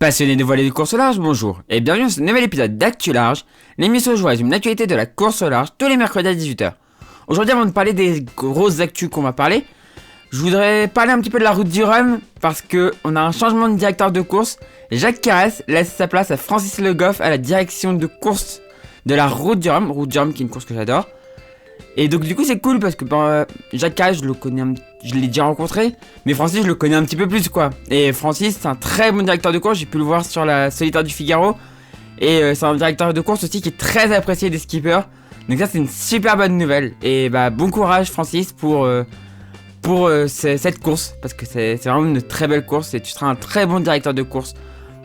Passionnés de voler de course au large, bonjour et bienvenue dans ce nouvel épisode d'Actu Large, l'émission où je vous résume l'actualité de la course au large tous les mercredis à 18h. Aujourd'hui, avant de parler des grosses actus qu'on va parler, je voudrais parler un petit peu de la route du Rhum parce que on a un changement de directeur de course. Jacques Carès laisse sa place à Francis Le Goff à la direction de course de la route du Rhum qui est une course que j'adore. Et donc du coup c'est cool parce que Jacques Carès je l'ai déjà rencontré, mais Francis je le connais un petit peu plus quoi. Et Francis c'est un très bon directeur de course, j'ai pu le voir sur la Solitaire du Figaro. Et c'est un directeur de course aussi qui est très apprécié des skippers. Donc ça c'est une super bonne nouvelle. Et bon courage Francis pour cette course, parce que c'est vraiment une très belle course et tu seras un très bon directeur de course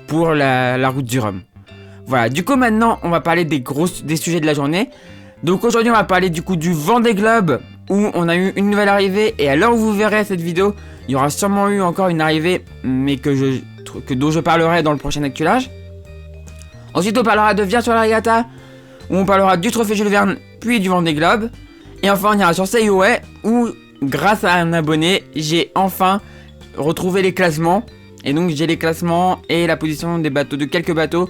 pour la route du Rhum. Voilà, du coup maintenant on va parler des sujets de la journée. Donc aujourd'hui on va parler du coup du Vendée Globe où on a eu une nouvelle arrivée, et à l'heure où vous verrez cette vidéo, il y aura sûrement eu encore une arrivée, mais dont je parlerai dans le prochain actuelage. Ensuite on parlera de Virtual Regatta où on parlera du trophée Jules Verne puis du Vendée Globe. Et enfin on ira sur Sayoway où grâce à un abonné j'ai enfin retrouvé les classements. Et donc j'ai les classements et la position des bateaux, de quelques bateaux.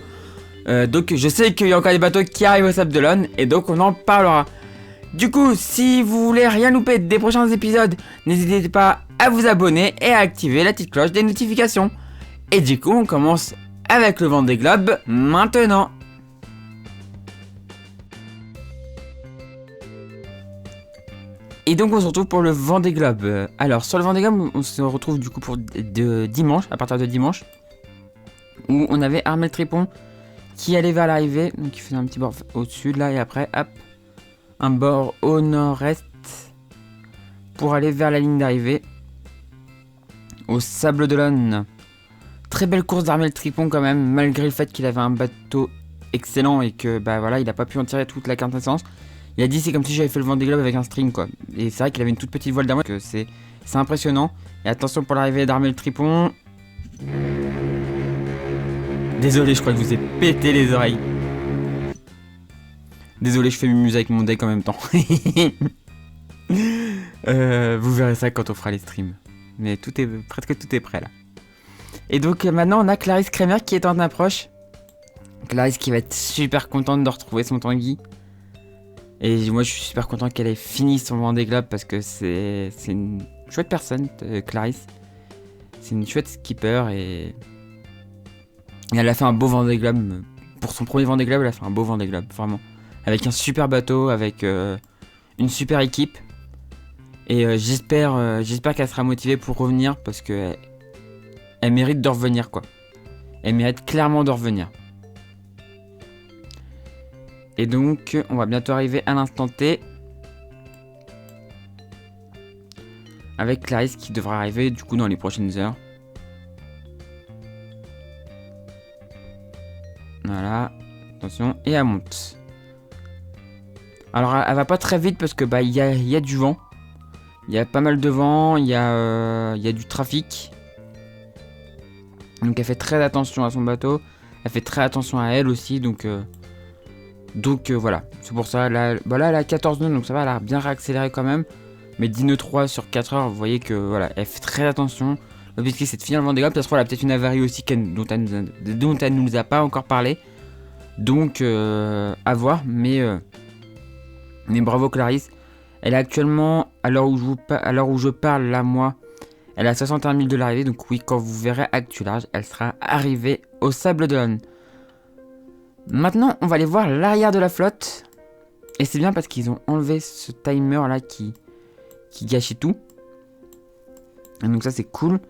Donc je sais qu'il y a encore des bateaux qui arrivent au Sable d'Olonne et donc on en parlera. Du coup, si vous voulez rien louper des prochains épisodes, n'hésitez pas à vous abonner et à activer la petite cloche des notifications. Et du coup, on commence avec le Vendée Globe maintenant. Et donc on se retrouve pour le Vendée Globe. Alors sur le Vendée Globe, on se retrouve du coup pour dimanche, à partir de dimanche, où on avait Armel Tripon qui allait vers l'arrivée, donc il faisait un petit bord au-dessus là, et après hop, un bord au nord-est pour aller vers la ligne d'arrivée au Sable d'Olonne. Très belle course d'Armel Tripon quand même, malgré le fait qu'il avait un bateau excellent et que voilà, il a pas pu en tirer toute la quintessence. Il a dit c'est comme si j'avais fait le Vendée Globe avec un string quoi. Et c'est vrai qu'il avait une toute petite voile d'armoire, que c'est impressionnant. Et attention pour l'arrivée d'Armel Tripon. Désolé, je crois que je vous ai pété les oreilles. Désolé, je fais mumuse avec mon deck en même temps. Vous verrez ça quand on fera les streams. Mais presque tout est prêt là. Et donc maintenant on a Clarisse Kremer qui est en approche. Clarisse qui va être super contente de retrouver son Tanguy. Et moi je suis super content qu'elle ait fini son Vendée Globe parce que c'est une chouette personne, Clarisse. C'est une chouette skipper et elle a fait un beau Vendée Globe. Pour son premier Vendée Globe, elle a fait un beau Vendée Globe, vraiment. Avec un super bateau, avec une super équipe. Et j'espère qu'elle sera motivée pour revenir parce que elle mérite de revenir quoi. Elle mérite clairement de revenir. Et donc, on va bientôt arriver à l'instant T. Avec Clarisse qui devra arriver du coup dans les prochaines heures. Voilà, attention, et elle monte. Alors elle va pas très vite parce que il y a du vent. Il y a pas mal de vent, il y a du trafic. Donc elle fait très attention à son bateau. Elle fait très attention à elle aussi, donc voilà. C'est pour ça, là elle a 14 nœuds, donc ça va, elle a bien réaccéléré quand même. Mais 10 nœuds 3 sur 4 heures, vous voyez que voilà, elle fait très attention. L'objectif c'est de finir le Vendée Globe, ça se trouve elle a peut-être une avarie aussi dont elle ne nous a pas encore parlé. Donc à voir, mais bravo Clarisse. Elle est actuellement, à l'heure où je parle là moi, elle a 61 000 de l'arrivée. Donc oui, quand vous verrez Actu Large, elle sera arrivée au Sable d'Olonne. Maintenant on va aller voir l'arrière de la flotte. Et c'est bien parce qu'ils ont enlevé ce timer là qui gâchait tout. Et donc ça c'est cool.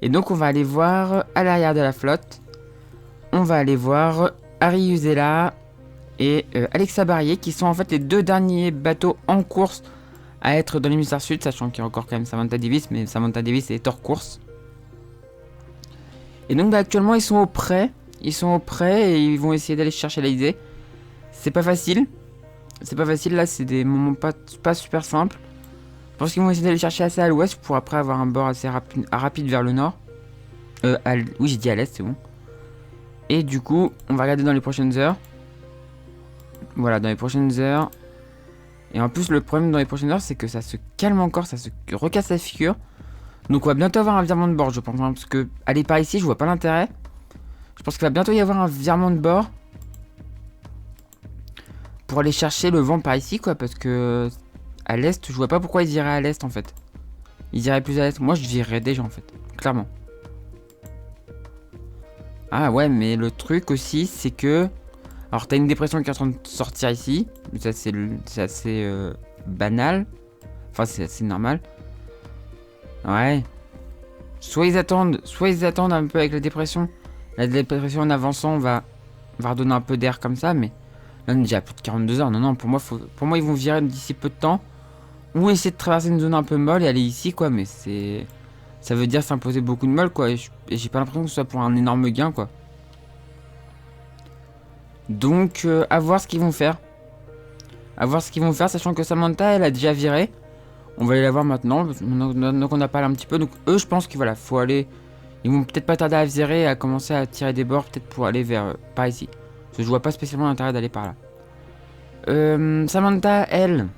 Et donc on va aller voir à l'arrière de la flotte. On va aller voir Harry Uzela et Alexa Barrier qui sont en fait les deux derniers bateaux en course à être dans l'hémisphère sud, sachant qu'il y a encore quand même Samantha Davis, mais Samantha Davis est hors course. Et donc actuellement ils sont au prêt. Et ils vont essayer d'aller chercher l'Elysée. C'est pas facile. Là, c'est des moments pas super simples. Je pense qu'ils vont essayer d'aller chercher assez à l'ouest pour après avoir un bord assez rapide vers le nord. Oui, j'ai dit à l'est, c'est bon. Et du coup, on va regarder dans les prochaines heures. Voilà, dans les prochaines heures. Et en plus, le problème dans les prochaines heures, c'est que ça se calme encore, ça se recasse la figure. Donc on va bientôt avoir un virement de bord, je pense. Hein, parce que aller par ici, je vois pas l'intérêt. Je pense qu'il va bientôt y avoir un virement de bord. Pour aller chercher le vent par ici, quoi. Parce que à l'est, je vois pas pourquoi ils iraient à l'est, en fait. Ils iraient plus à l'est. Moi, je virerais déjà, en fait. Clairement. Ah ouais, mais le truc aussi, c'est que... Alors, t'as une dépression qui est en train de sortir ici. Ça, c'est assez banal. Enfin, c'est assez normal. Ouais. Soit ils attendent un peu avec la dépression. La dépression en avançant va redonner un peu d'air comme ça, mais... Là, on est déjà à plus de 42 heures. Non, non, pour moi, ils vont virer d'ici peu de temps. Ou essayer de traverser une zone un peu molle et aller ici, quoi. Mais c'est... Ça veut dire s'imposer beaucoup de molle, quoi. Et j'ai pas l'impression que ce soit pour un énorme gain, quoi. Donc, à voir ce qu'ils vont faire. À voir ce qu'ils vont faire, sachant que Samantha, elle a déjà viré. On va aller la voir maintenant. Donc, on a parlé un petit peu. Donc, eux, je pense qu'il voilà, faut aller... Ils vont peut-être pas tarder à virer et à commencer à tirer des bords, peut-être pour aller vers... par ici. Parce que je vois pas spécialement l'intérêt d'aller par là. Samantha, elle...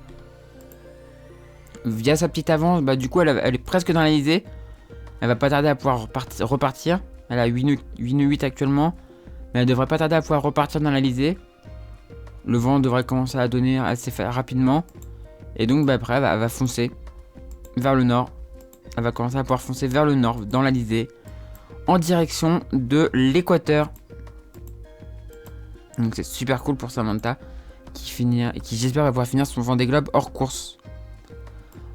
Via sa petite avance, bah du coup, elle est presque dans l'Elysée. Elle va pas tarder à pouvoir repartir. Elle a 8 nœuds 8 actuellement. Mais elle devrait pas tarder à pouvoir repartir dans l'Elysée. Le vent devrait commencer à donner assez rapidement. Et donc bah, après elle va foncer vers le nord. Elle va commencer à pouvoir foncer vers le nord, dans l'Elysée. En direction de l'équateur. Donc c'est super cool pour Samantha. Qui j'espère va pouvoir finir son Vendée Globe hors course.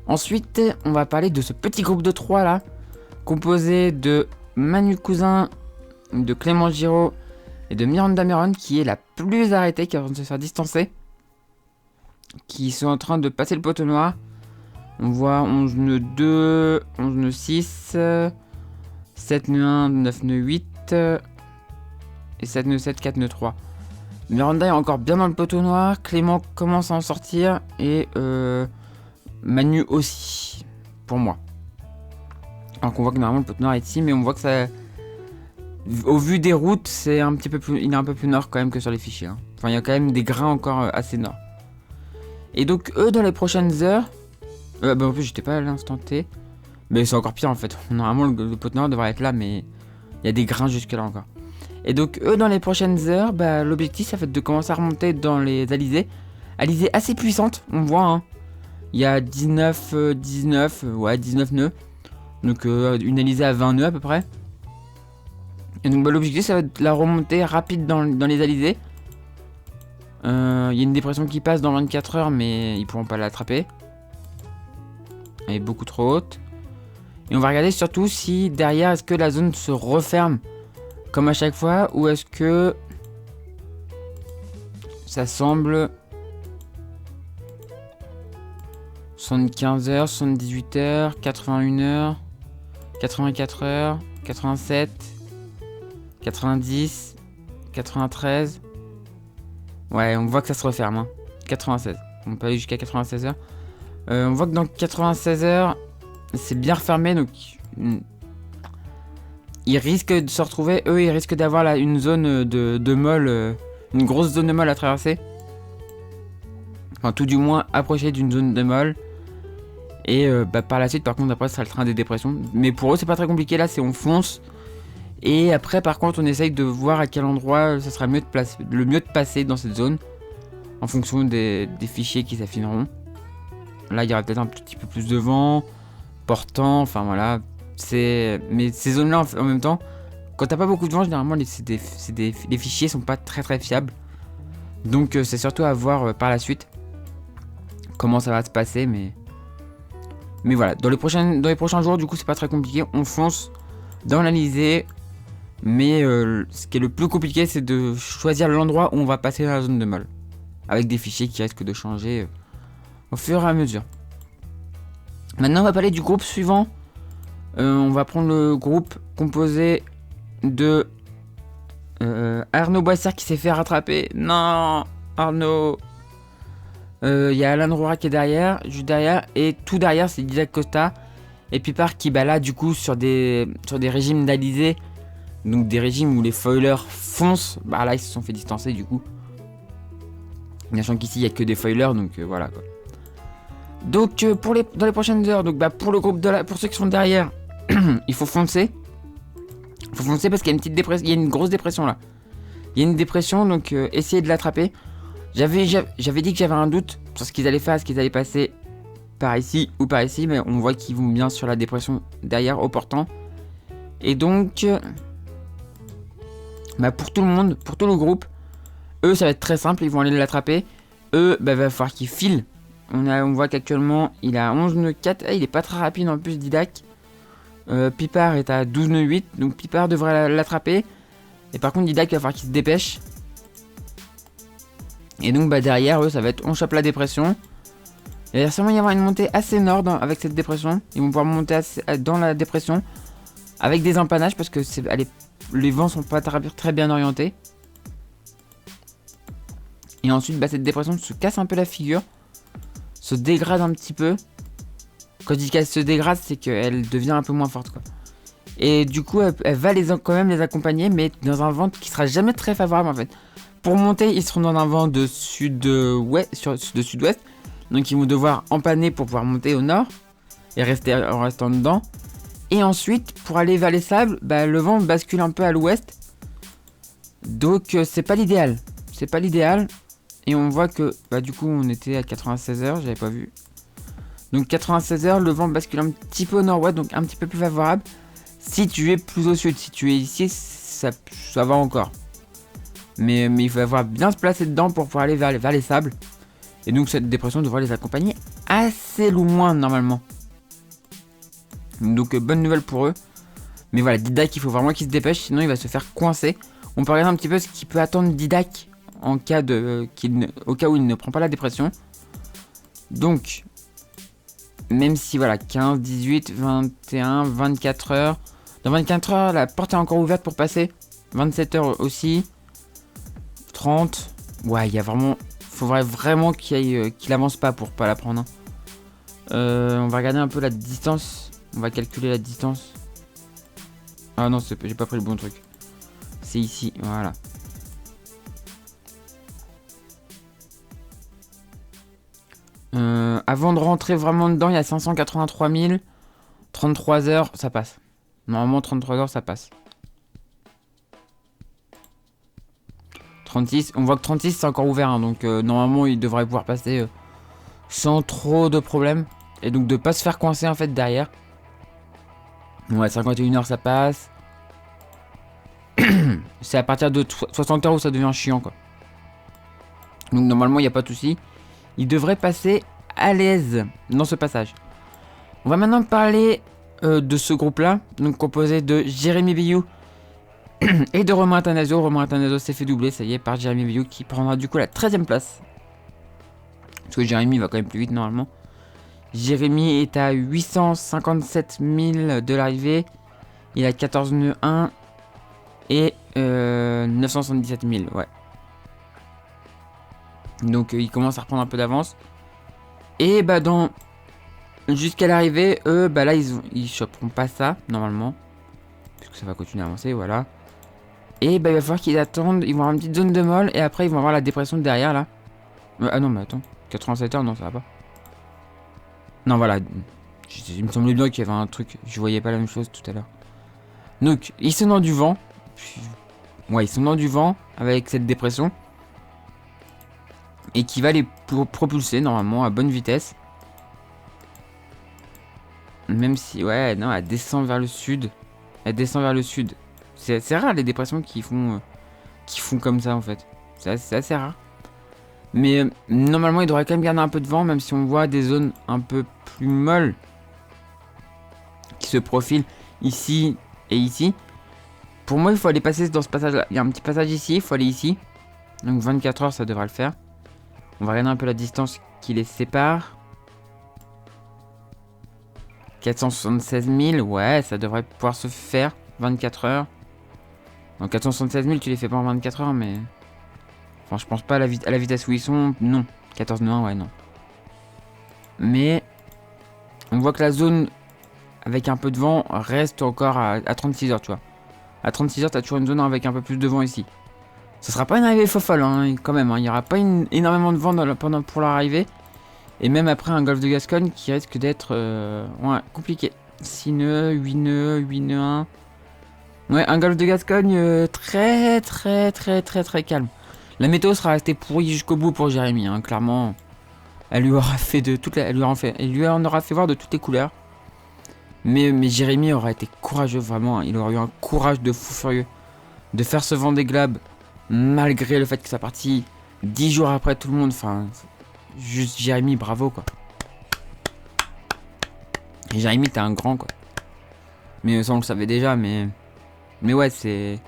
Ensuite on va parler de ce petit groupe de 3 là. Composé de Manu Cousin, de Clément Giraud et de Miranda Meron, qui est la plus arrêtée, qui est en train de se faire distancer. Qui sont en train de passer le poteau noir. On voit 11 nœuds 2, 11 nœuds 6, 7 nœuds 1, 9 nœuds 8 et 7 nœuds 7, 4 nœuds 3. Miranda est encore bien dans le poteau noir. Clément commence à en sortir et Manu aussi, pour moi. Alors qu'on voit que normalement le poteau noir est ici, mais on voit que ça... Au vu des routes, c'est un petit peu plus... Il est un peu plus nord quand même que sur les fichiers. Hein. Enfin, il y a quand même des grains encore assez nord. Et donc, eux, dans les prochaines heures... bah en plus, j'étais pas à l'instant T. Mais c'est encore pire en fait. Normalement, le poteau noir devrait être là, mais... Il y a des grains jusque là encore. Et donc, eux, dans les prochaines heures, bah, l'objectif, ça va être de commencer à remonter dans les alizés. Alizés assez puissantes, on voit, hein. Il y a 19 nœuds. Donc une alizée à 20 nœuds à peu près. Et donc bah, l'objectif ça va être la remontée rapide dans les alizés. Il y a une dépression qui passe dans 24 heures mais ils pourront pas l'attraper. Elle est beaucoup trop haute. Et on va regarder surtout si derrière est-ce que la zone se referme comme à chaque fois ou est-ce que ça semble 75 heures, 78 heures, 81 heures, 84 heures, 87, 90, 93. Ouais, on voit que ça se referme. Hein. 96. On peut aller jusqu'à 96 heures. On voit que dans 96 heures, c'est bien refermé. Donc, ils risquent de se retrouver. Eux, ils risquent d'avoir là une zone de molle. Une grosse zone de molle à traverser. Enfin, tout du moins, approcher d'une zone de molle. Et bah, par la suite, par contre, après, ça sera le train des dépressions. Mais pour eux, c'est pas très compliqué. Là, c'est on fonce. Et après, par contre, on essaye de voir à quel endroit ça sera le mieux de passer dans cette zone. En fonction des fichiers qui s'affineront. Là, il y aura peut-être un petit peu plus de vent. Portant, enfin voilà. Mais ces zones-là, en même temps, quand t'as pas beaucoup de vent, généralement, les fichiers sont pas très très fiables. Donc, c'est surtout à voir par la suite comment ça va se passer. Mais voilà, dans les prochains jours, du coup, c'est pas très compliqué. On fonce dans l'Elysée. Mais ce qui est le plus compliqué, c'est de choisir l'endroit où on va passer dans la zone de molle. Avec des fichiers qui risquent de changer au fur et à mesure. Maintenant, on va parler du groupe suivant. On va prendre le groupe composé de Arnaud Boissière qui s'est fait rattraper. Non, Arnaud. Il y a Alan Roura qui est derrière, juste derrière. Et tout derrière, c'est Isaac Costa. Et puis par qui, bah là, du coup, sur des régimes d'Alizé. Donc des régimes où les foilers foncent. Bah là, ils se sont fait distancer, du coup. Sachant qu'ici, il n'y a que des foilers, donc voilà, quoi. Donc, dans les prochaines heures, donc, bah, pour le groupe pour ceux qui sont derrière, il faut foncer. Faut foncer parce qu'il y a une petite dépression. Il y a une grosse dépression là. Il y a une dépression, donc essayez de l'attraper. J'avais dit que j'avais un doute sur ce qu'ils allaient faire, ce qu'ils allaient passer par ici ou par ici, mais on voit qu'ils vont bien sur la dépression derrière, au portant. Et donc, bah pour tout le monde, pour tout le groupe, eux ça va être très simple, ils vont aller l'attraper. Eux, bah va falloir qu'ils filent. On voit qu'actuellement il a 11 nœuds 4, il est pas très rapide en plus Didac. Pipard est à 12 nœuds 8, donc Pipard devrait l'attraper. Et par contre Didac il va falloir qu'il se dépêche. Et donc bah derrière eux ça va être on chope la dépression. Il va sûrement y avoir une montée assez nord avec cette dépression. Ils vont pouvoir monter dans la dépression avec des empannages parce que les vents sont pas très bien orientés. Et ensuite bah cette dépression se casse un peu la figure, se dégrade un petit peu. Quand je dis qu'elle se dégrade, c'est qu'elle devient un peu moins forte quoi. Et du coup elle va quand même les accompagner, mais dans un vent qui sera jamais très favorable en fait. Pour monter ils seront dans un vent de sud-ouest. Donc ils vont devoir empanner pour pouvoir monter au nord et rester en restant dedans. Et ensuite pour aller vers les sables, bah, le vent bascule un peu à l'ouest. Donc c'est pas l'idéal. C'est pas l'idéal. Et on voit que bah, du coup on était à 96 heures, j'avais pas vu. Donc 96 heures, le vent bascule un petit peu au nord-ouest, donc un petit peu plus favorable. Si tu es plus au sud, si tu es ici, ça va encore. Mais il va falloir bien se placer dedans pour pouvoir aller vers les sables. Et donc cette dépression devrait les accompagner assez loin normalement. Donc bonne nouvelle pour eux. Mais voilà, Didac il faut vraiment qu'il se dépêche, sinon il va se faire coincer. On peut regarder un petit peu ce qui peut attendre Didac en cas au cas où il ne prend pas la dépression. Donc, même si voilà, 15, 18, 21, 24 heures. Dans 24 heures, la porte est encore ouverte pour passer. 27 heures aussi. 30. Ouais, il y a vraiment... Faudrait vraiment qu'il avance pas pour pas la prendre. On va regarder un peu la distance. On va calculer la distance. Ah non, j'ai pas pris le bon truc. C'est ici, voilà. Avant de rentrer vraiment dedans, il y a 583 000. 33 heures, ça passe. Normalement, 33 heures, ça passe. 36, on voit que 36 c'est encore ouvert, hein, donc normalement il devrait pouvoir passer sans trop de problèmes. Et donc de pas se faire coincer en fait derrière. Ouais, 51 heures ça passe. C'est à partir de 60 heures où ça devient chiant quoi. Donc normalement il n'y a pas de souci. Il devrait passer à l'aise dans ce passage. On va maintenant parler de ce groupe là, donc composé de Jérémy Biyou et de Romain Attanasio. Romain Attanasio s'est fait doubler, ça y est, par Jérémy Biyou qui prendra du coup la 13e place. Parce que Jérémy va quand même plus vite normalement. Jérémy est à 857 000 de l'arrivée. Il a 14 nœuds 1 et 977 000, ouais. Donc il commence à reprendre un peu d'avance. Et bah jusqu'à l'arrivée, eux, bah là ils choperont pas ça normalement. Puisque ça va continuer à avancer, voilà. Et bah il va falloir qu'ils attendent, ils vont avoir une petite zone de molle et après ils vont avoir la dépression derrière là. Ah non mais attends, 87 heures, non ça va pas. Non voilà, il me semblait bien qu'il y avait un truc, je voyais pas la même chose tout à l'heure. Donc ils sont dans du vent. Ouais, ils sont dans du vent avec cette dépression. Et qui va les propulser normalement à bonne vitesse. Même si, ouais, non, elle descend vers le sud. Elle descend vers le sud. C'est rare les dépressions qui font comme ça en fait. C'est assez rare. Mais normalement, il devrait quand même garder un peu de vent, même si on voit des zones un peu plus molles qui se profilent ici et ici. Pour moi, il faut aller passer dans ce passage-là. Il y a un petit passage ici, il faut aller ici. Donc 24 heures, ça devrait le faire. On va regarder un peu la distance qui les sépare. 476 000, ouais, ça devrait pouvoir se faire. 24 heures. Donc 476 000, tu les fais pas en 24 heures, mais... Enfin, je pense pas à la vitesse où ils sont. Non. 14,1, ouais, non. Mais... On voit que la zone, avec un peu de vent, reste encore à 36 heures, tu vois. À 36 heures, t'as toujours une zone avec un peu plus de vent ici. Ce sera pas une arrivée folle, hein, quand même. Hein. Il n'y aura pas énormément de vent pour l'arrivée. Et même après un golfe de Gascogne qui risque d'être ouais, compliqué. 6 nœuds, 8 nœuds, 8 nœuds 1. Ouais, un golfe de Gascogne très calme. La météo sera restée pourrie jusqu'au bout pour Jérémy, hein, clairement. Elle lui aura fait de toutes les... elle lui en aura fait voir de toutes les couleurs. Mais Jérémy aura été courageux, vraiment. Il aura eu un courage de fou furieux. De faire ce Vendée Globe, malgré le fait qu'il soit parti 10 jours après tout le monde. Enfin, juste Jérémy, bravo, quoi. Et Jérémy, t'es un grand, quoi. Mais ça, on le savait déjà, mais ouais, c'est...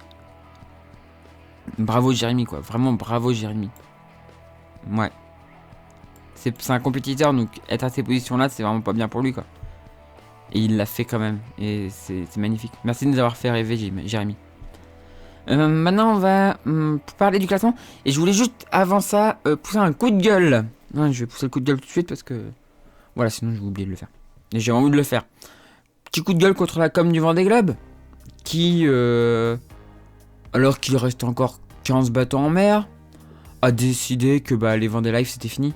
Bravo Jérémy, quoi. Vraiment, bravo Jérémy. Ouais. C'est un compétiteur, donc être à ces positions-là, c'est vraiment pas bien pour lui, quoi. Et il l'a fait quand même. Et c'est magnifique. Merci de nous avoir fait rêver, Jérémy. Maintenant, on va parler du classement. Et je voulais juste, avant ça, pousser un coup de gueule. Non, je vais pousser le coup de gueule tout de suite parce que... Voilà, sinon je vais oublier de le faire. Et j'ai envie de le faire. Petit coup de gueule contre la com du Vendée Globe. Qui, alors qu'il reste encore 15 bateaux en mer, a décidé que les Vendée Live c'était fini.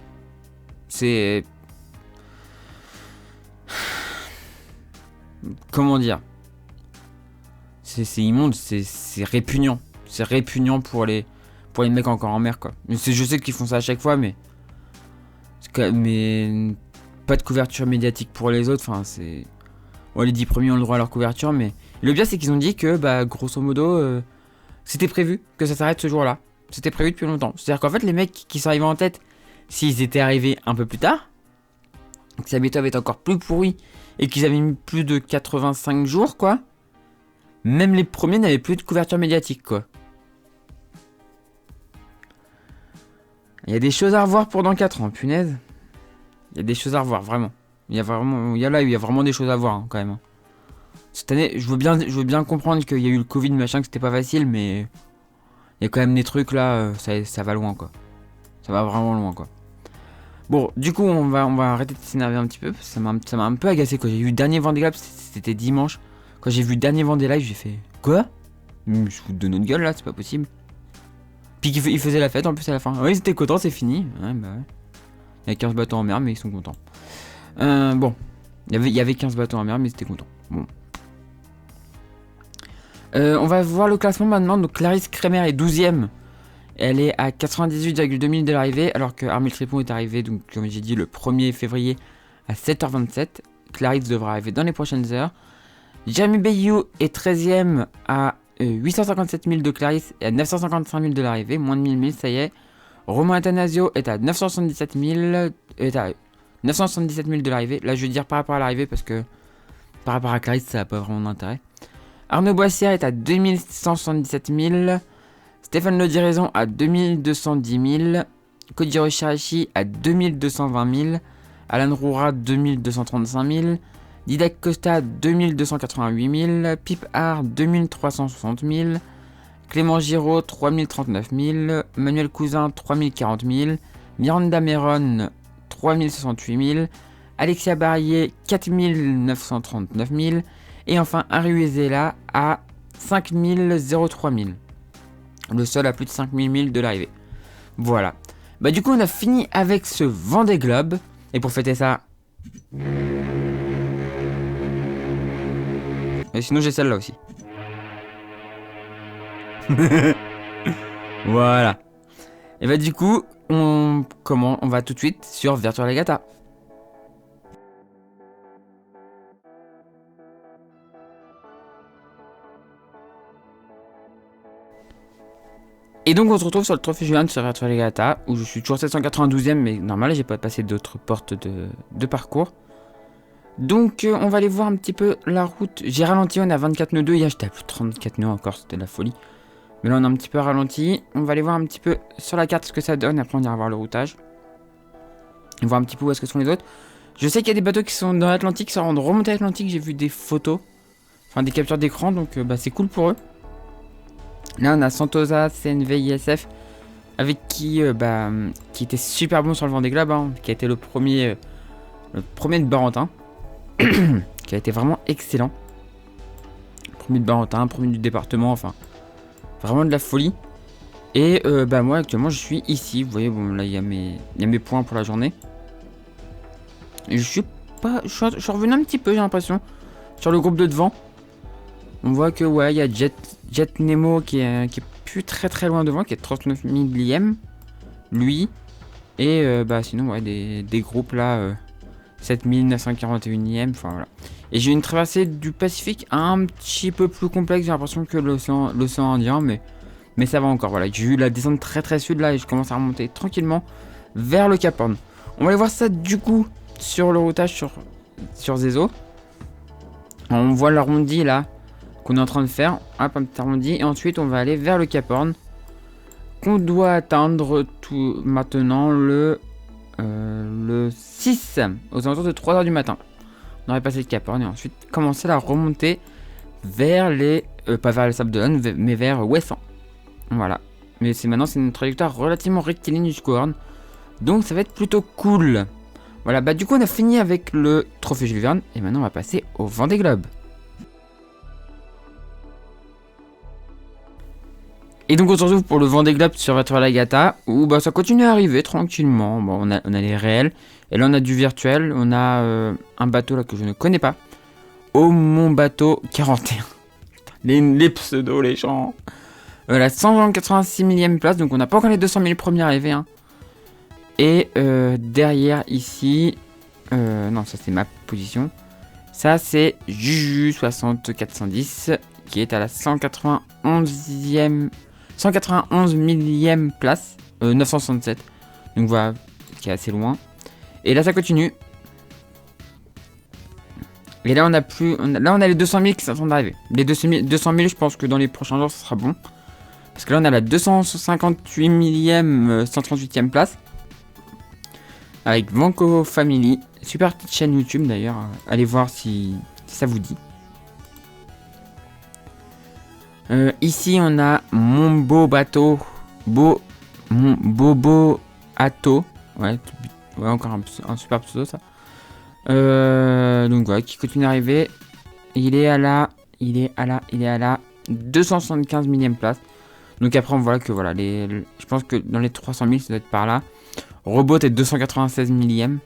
C'est... Comment dire? C'est immonde, c'est répugnant. C'est répugnant pour les mecs encore en mer, quoi. Mais je sais qu'ils font ça à chaque fois, mais... Mais... Pas de couverture médiatique pour les autres, enfin c'est... Ouais, les 10 premiers ont le droit à leur couverture, mais... Le bien c'est qu'ils ont dit que, grosso modo, c'était prévu que ça s'arrête ce jour-là. C'était prévu depuis longtemps. C'est-à-dire qu'en fait, les mecs qui sont arrivés en tête, s'ils étaient arrivés un peu plus tard, que sa méthode était encore plus pourrie, et qu'ils avaient mis plus de 85 jours, quoi, même les premiers n'avaient plus de couverture médiatique, quoi. Il y a des choses à revoir pour dans 4 ans, punaise. Il y a des choses à revoir, vraiment. Il y a vraiment des choses à voir, hein, quand même. Hein. Cette année, je veux bien comprendre qu'il y a eu le Covid, machin, que c'était pas facile, mais... Il y a quand même des trucs, là, ça va loin, quoi. Ça va vraiment loin, quoi. Bon, du coup, on va arrêter de s'énerver un petit peu, parce que ça m'a un peu agacé, quoi. J'ai vu le dernier Vendée Globe, c'était dimanche. Quand j'ai vu le dernier Vendée Live, j'ai fait... Quoi? Je vous donne notre gueule, là, c'est pas possible. Puis il faisait la fête, en plus, à la fin. Ouais, ils étaient contents, c'est fini. Ouais, bah ouais. Il y a 15 bateaux en mer, mais ils sont contents. Bon. Il y avait 15 bateaux en mer, mais ils étaient contents. Bon. On va voir le classement maintenant. Donc Clarisse Kremer est 12ème. Elle est à 98,2 minutes de l'arrivée, alors que Armel Tripon est arrivé, donc comme j'ai dit, le 1er février à 7h27. Clarisse devra arriver dans les prochaines heures. Jeremy Bayou est 13ème à 857 000 de Clarisse et à 955 000 de l'arrivée, moins de 1000 000, ça y est. Romain Athanasio est à 977 000 de l'arrivée. Là, je veux dire par rapport à l'arrivée parce que par rapport à Clarisse, ça n'a pas vraiment d'intérêt. Arnaud Boissière est à 2177 000. Stéphane Le Diraison à 2210 000. Kojiro Shirashi à 2220 000. Alan Roura 2235 000. Didac Costa 2288 000. Pip Art 2360 000. Clément Giraud 3039 000. Manuel Cousin 3040 000. Miranda Meron 3068 000. Alexia Barrier 4939 000. Et enfin Ariuezela à 5003 000. Le seul à plus de 5000 000 de l'arrivée. Voilà. Bah du coup on a fini avec ce Vendée Globe. Et pour fêter ça... Et sinon j'ai celle-là aussi. Voilà. Et bah du coup, on va tout de suite sur Virtual Regatta. Et donc on se retrouve sur le trophée Julien sur Virtual Regatta, où je suis toujours 792ème, mais normal, j'ai pas passé d'autres portes de parcours. Donc on va aller voir un petit peu la route. J'ai ralenti, on est à 24 nœuds 2, hier j'étais à plus de 34 nœuds encore, c'était de la folie. Mais là on a un petit peu ralenti, on va aller voir un petit peu sur la carte ce que ça donne, après on ira voir le routage. Et voir un petit peu où est-ce que sont les autres. Je sais qu'il y a des bateaux qui sont dans l'Atlantique, qui sont en remontée Atlantique, j'ai vu des photos, enfin des captures d'écran, donc c'est cool pour eux. Là on a Santosa, CNV, ISF, avec qui était super bon sur le Vendée Globe, hein, qui a été le premier de Barentin, qui a été vraiment excellent. Premier de Barentin, premier du département, enfin vraiment de la folie. Et moi actuellement je suis ici, vous voyez, bon là il y a mes points pour la journée. Et je suis revenu un petit peu, j'ai l'impression, sur le groupe de devant. On voit que ouais, il y a Jet Nemo qui est plus très loin devant, qui est 39 millième, lui. Et sinon ouais, des groupes là, 7941ème, enfin voilà. Et j'ai une traversée du Pacifique un petit peu plus complexe, j'ai l'impression que l'océan Indien, mais ça va encore, voilà. J'ai eu la descente très sud là et je commence à remonter tranquillement vers le Cap Horn. On va aller voir ça du coup sur le routage sur Zezo. On voit l'arrondi là qu'on est en train de faire, hop, un petit arrondi, et ensuite on va aller vers le Cap Horn qu'on doit atteindre tout maintenant le 6 aux alentours de 3h du matin. On aurait passé le Cap Horn et ensuite commencer la remontée vers les pas vers les Sables d'Olonne mais vers Ouessant. Voilà. Mais maintenant c'est une trajectoire relativement rectiligne jusqu'au Horn. Donc ça va être plutôt cool. Voilà, bah du coup on a fini avec le trophée Jules Verne et maintenant on va passer au Vendée Globe. Et donc on se retrouve pour le Vendée Globe sur Virtual Agata où bah ça continue à arriver tranquillement. Bon, on a les réels et là on a du virtuel, on a un bateau là que je ne connais pas. Au Mon Bateau 41. les pseudos, les gens. La 186 millième place, donc on n'a pas encore les 200 000 premiers arrivés. Hein. Et derrière ici, non ça c'est ma position. Ça c'est Juju 6410 qui est à la 191 millième place, 967. Donc voilà, qui est assez loin. Et là ça continue. Et là on a les 200 000 qui sont d'arriver. Les 200 000 je pense que dans les prochains jours ça sera bon. Parce que là on a la 258 millième 138e place. Avec Vanco Family. Super petite chaîne YouTube d'ailleurs. Allez voir si ça vous dit. Ici on a Mon Beau Bateau. Mon Bobo Ato. Ouais, encore un super pseudo ça. Donc voilà, qui continue d'arriver. Il est à la 275 millième place. Donc après on voit que voilà, je pense que dans les 300 000 ça doit être par là. Robot est 296 millième.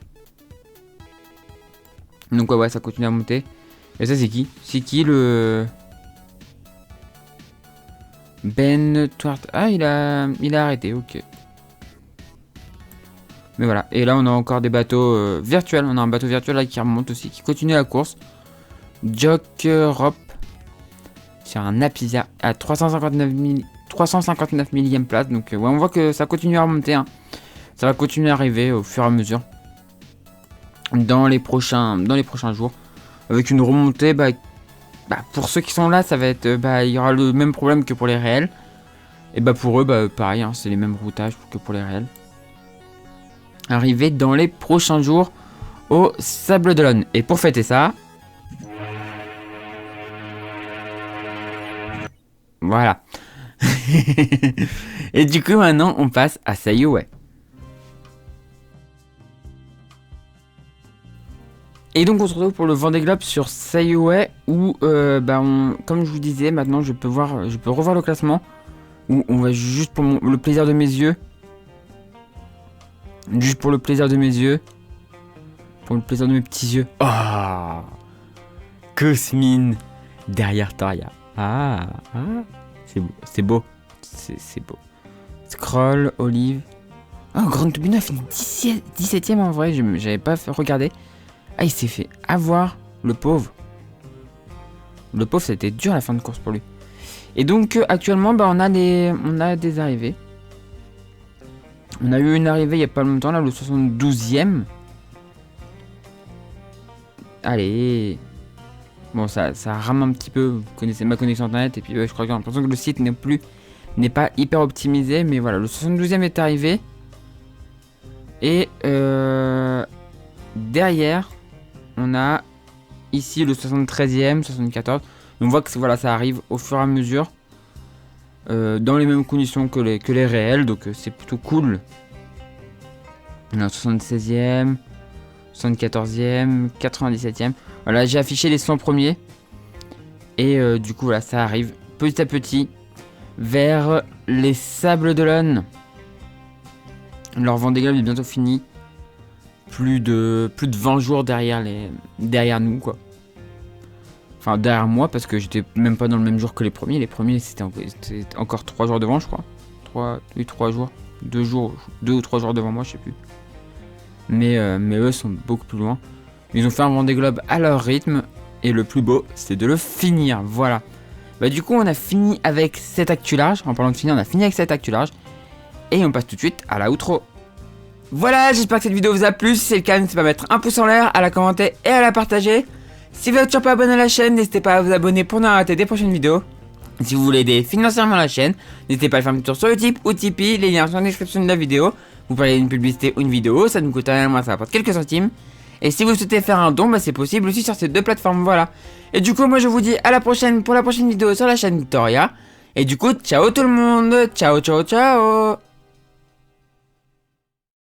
Donc ouais, ça continue à monter. Et ça c'est qui? C'est qui le Ben Twart? Ah il a arrêté, ok. Mais voilà, et là on a encore des bateaux virtuels. On a un bateau virtuel là qui remonte aussi, qui continue la course. Jock Rop sur un Apisia à 359 millième place. Donc ouais, on voit que ça continue à remonter. Hein. Ça va continuer à arriver au fur et à mesure dans les prochains jours. Avec une remontée, pour ceux qui sont là, ça va être, il y aura le même problème que pour les réels. Et pour eux, pareil, hein, c'est les mêmes routages que pour les réels. Arriver dans les prochains jours au Sable d'Olonne. Et pour fêter ça, voilà. Et du coup maintenant on passe à Sayoué. Et donc on se retrouve pour le Vendée Globe sur Sayoué où comme je vous disais, maintenant je peux revoir le classement où on va juste pour le plaisir de mes yeux. Juste pour le plaisir de mes yeux. Pour le plaisir de mes petits yeux. Oh, Cosmine derrière Taria. C'est beau. C'est beau. Scroll, Olive. Oh, Grand Tubino a fini 17ème en vrai. J'avais pas regardé. Ah, il s'est fait avoir, le pauvre. Le pauvre, c'était dur la fin de course pour lui. Et donc, actuellement, on a des arrivées. On a eu une arrivée il n'y a pas longtemps, là, le 72ème. Allez. Bon, ça rame un petit peu. Vous connaissez ma connexion internet. Et puis, je crois que j'ai l'impression que le site n'est pas hyper optimisé. Mais voilà, le 72ème est arrivé. Et derrière, on a ici le 73ème, 74. On voit que voilà, ça arrive au fur et à mesure. Dans les mêmes conditions que les réels, donc c'est plutôt cool. On a 76ème, 74ème, 97ème. Voilà, j'ai affiché les 100 premiers. Et du coup, voilà, ça arrive petit à petit vers les Sables d'Olonne. Leur Vendée Globe est bientôt fini. Plus de 20 jours derrière nous, quoi. Enfin, derrière moi, parce que j'étais même pas dans le même jour que les premiers. Les premiers, c'était encore 3 jours devant, je crois. 3 jours. 2 ou 3 jours devant moi, je sais plus. Mais eux sont beaucoup plus loin. Ils ont fait un Vendée Globe à leur rythme. Et le plus beau, c'était de le finir. Voilà. Bah, du coup, on a fini avec cette actu large. En parlant de finir, on a fini avec cette actu large. Et on passe tout de suite à la outro. Voilà, j'espère que cette vidéo vous a plu. Si c'est le cas, n'hésitez pas à mettre un pouce en l'air, à la commenter et à la partager. Si vous n'êtes toujours pas abonné à la chaîne, n'hésitez pas à vous abonner pour ne rater des prochaines vidéos. Si vous voulez aider financièrement la chaîne, n'hésitez pas à faire un petit tour sur Utip ou Tipeee, les liens sont dans la description de la vidéo. Vous parlez d'une publicité ou une vidéo, ça ne coûte rien, moi ça rapporte quelques centimes. Et si vous souhaitez faire un don, bah c'est possible aussi sur ces 2 plateformes, voilà. Et du coup, moi je vous dis à la prochaine pour la prochaine vidéo sur la chaîne Victoria. Et du coup, ciao tout le monde, ciao ciao ciao.